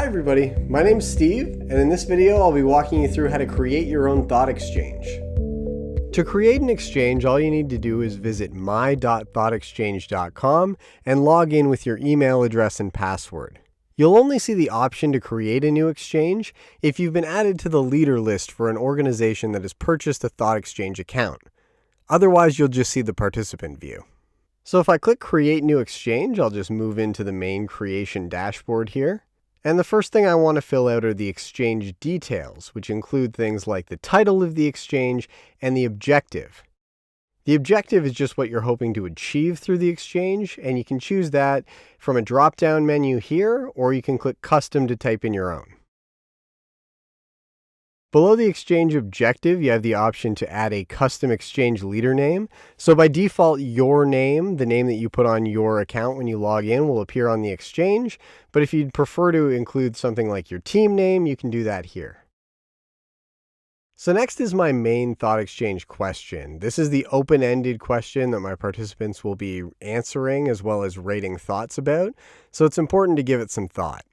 Hi everybody, my name's Steve, and in this video I'll be walking you through how to create your own ThoughtExchange. To create an exchange, all you need to do is visit my.thoughtexchange.com and log in with your email address and password. You'll only see the option to create a new exchange if you've been added to the leader list for an organization that has purchased a ThoughtExchange account. Otherwise, you'll just see the participant view. So if I click Create New Exchange, I'll just move into the main creation dashboard here. And the first thing I want to fill out are the exchange details, which include things like the title of the exchange and the objective. The objective is just what you're hoping to achieve through the exchange, and you can choose that from a drop-down menu here, or you can click Custom to type in your own. Below the exchange objective, you have the option to add a custom exchange leader name. So by default, your name, the name that you put on your account when you log in, will appear on the exchange. But if you'd prefer to include something like your team name, you can do that here. So next is my main ThoughtExchange question. This is the open-ended question that my participants will be answering as well as rating thoughts about. So it's important to give it some thought.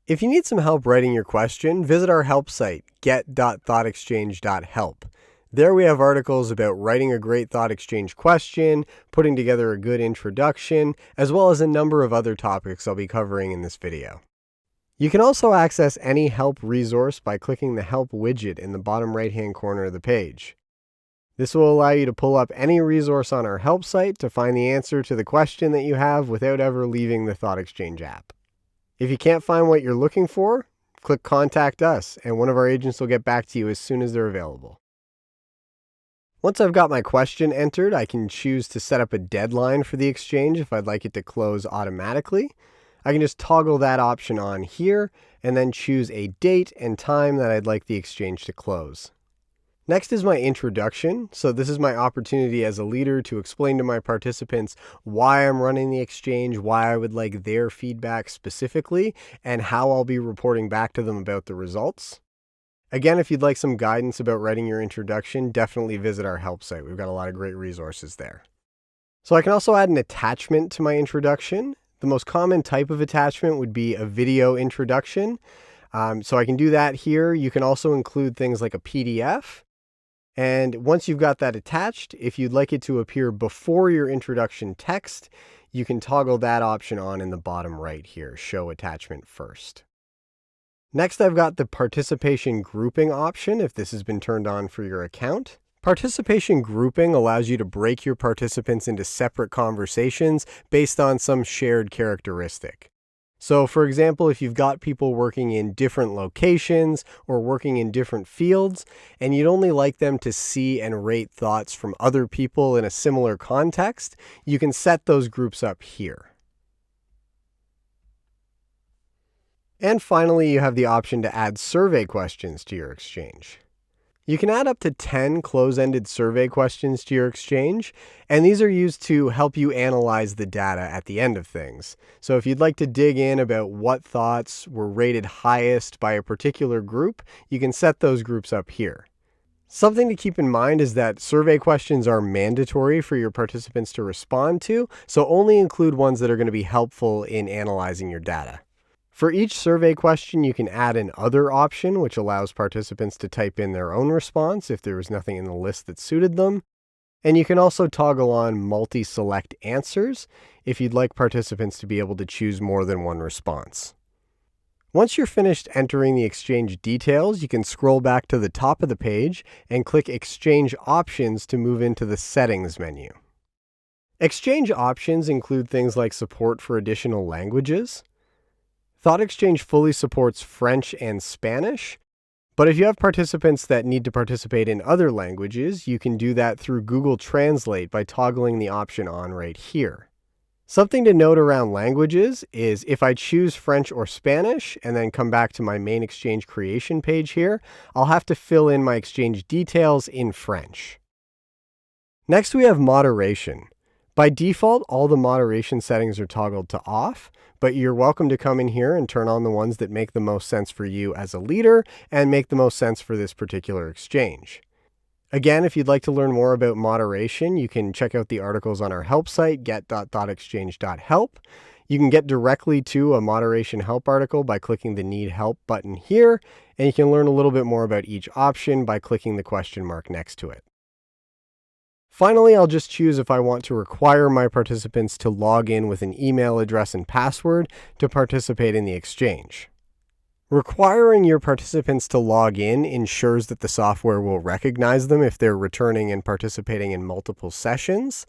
If you need some help writing your question, visit our help site, get.thoughtexchange.help. There we have articles about writing a great ThoughtExchange question, putting together a good introduction, as well as a number of other topics I'll be covering in this video. You can also access any help resource by clicking the Help widget in the bottom right-hand corner of the page. This will allow you to pull up any resource on our help site to find the answer to the question that you have without ever leaving the ThoughtExchange app. If you can't find what you're looking for, click Contact Us, and one of our agents will get back to you as soon as they're available. Once I've got my question entered, I can choose to set up a deadline for the exchange if I'd like it to close automatically. I can just toggle that option on here, and then choose a date and time that I'd like the exchange to close. Next is my introduction. So this is my opportunity as a leader to explain to my participants why I'm running the exchange, why I would like their feedback specifically, and how I'll be reporting back to them about the results. Again, if you'd like some guidance about writing your introduction, definitely visit our help site. We've got a lot of great resources there. So I can also add an attachment to my introduction. The most common type of attachment would be a video introduction. So I can do that here. You can also include things like a PDF. And once you've got that attached, if you'd like it to appear before your introduction text, you can toggle that option on in the bottom right here, Show Attachment First. Next, I've got the participation grouping option if this has been turned on for your account. Participation grouping allows you to break your participants into separate conversations based on some shared characteristic. So for example, if you've got people working in different locations or working in different fields, and you'd only like them to see and rate thoughts from other people in a similar context, you can set those groups up here. And finally, you have the option to add survey questions to your exchange. You can add up to 10 close-ended survey questions to your exchange, and these are used to help you analyze the data at the end of things. So if you'd like to dig in about what thoughts were rated highest by a particular group, you can set those groups up here. Something to keep in mind is that survey questions are mandatory for your participants to respond to, so only include ones that are going to be helpful in analyzing your data. For each survey question, you can add an Other option, which allows participants to type in their own response if there was nothing in the list that suited them. And you can also toggle on Multi-Select Answers if you'd like participants to be able to choose more than one response. Once you're finished entering the exchange details, you can scroll back to the top of the page and click Exchange Options to move into the Settings menu. Exchange options include things like support for additional languages. ThoughtExchange fully supports French and Spanish, but if you have participants that need to participate in other languages, you can do that through Google Translate by toggling the option on right here. Something to note around languages is if I choose French or Spanish and then come back to my main exchange creation page here, I'll have to fill in my exchange details in French. Next, we have moderation. By default, all the moderation settings are toggled to off, but you're welcome to come in here and turn on the ones that make the most sense for you as a leader and make the most sense for this particular exchange. Again, if you'd like to learn more about moderation, you can check out the articles on our help site, get.thoughtexchange.help. You can get directly to a moderation help article by clicking the Need Help button here, and you can learn a little bit more about each option by clicking the question mark next to it. Finally, I'll just choose if I want to require my participants to log in with an email address and password to participate in the exchange. Requiring your participants to log in ensures that the software will recognize them if they're returning and participating in multiple sessions,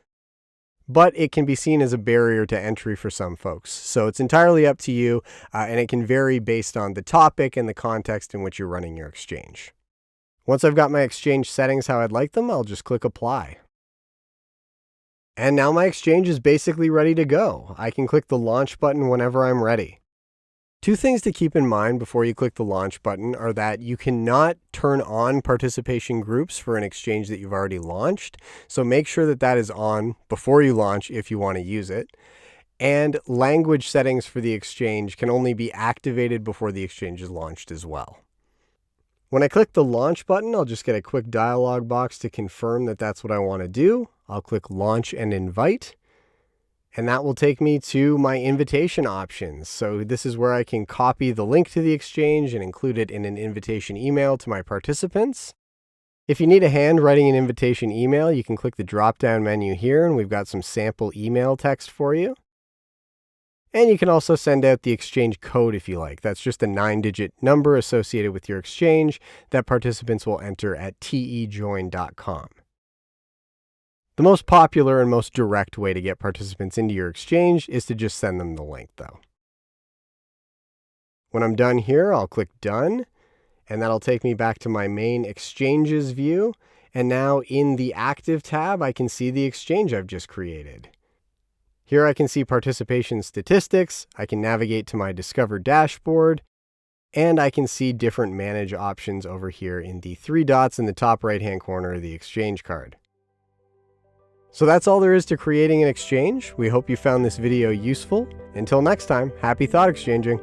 but it can be seen as a barrier to entry for some folks. So it's entirely up to you, and it can vary based on the topic and the context in which you're running your exchange. Once I've got my exchange settings how I'd like them, I'll just click Apply. And now my exchange is basically ready to go. I can click the Launch button whenever I'm ready. Two things to keep in mind before you click the Launch button are that you cannot turn on participation groups for an exchange that you've already launched. So make sure that that is on before you launch if you want to use it. And language settings for the exchange can only be activated before the exchange is launched as well. When I click the Launch button, I'll just get a quick dialog box to confirm that that's what I want to do. I'll click Launch and Invite, and that will take me to my invitation options. So this is where I can copy the link to the exchange and include it in an invitation email to my participants. If you need a hand writing an invitation email, you can click the drop-down menu here, and we've got some sample email text for you. And you can also send out the exchange code if you like. That's just a 9-digit number associated with your exchange that participants will enter at tejoin.com. The most popular and most direct way to get participants into your exchange is to just send them the link, though. When I'm done here, I'll click Done, and that'll take me back to my main Exchanges view. And now in the Active tab, I can see the exchange I've just created. Here I can see participation statistics, I can navigate to my Discover dashboard, and I can see different manage options over here in the 3 dots in the top right-hand corner of the exchange card. So that's all there is to creating an exchange. We hope you found this video useful. Until next time, happy thought exchanging.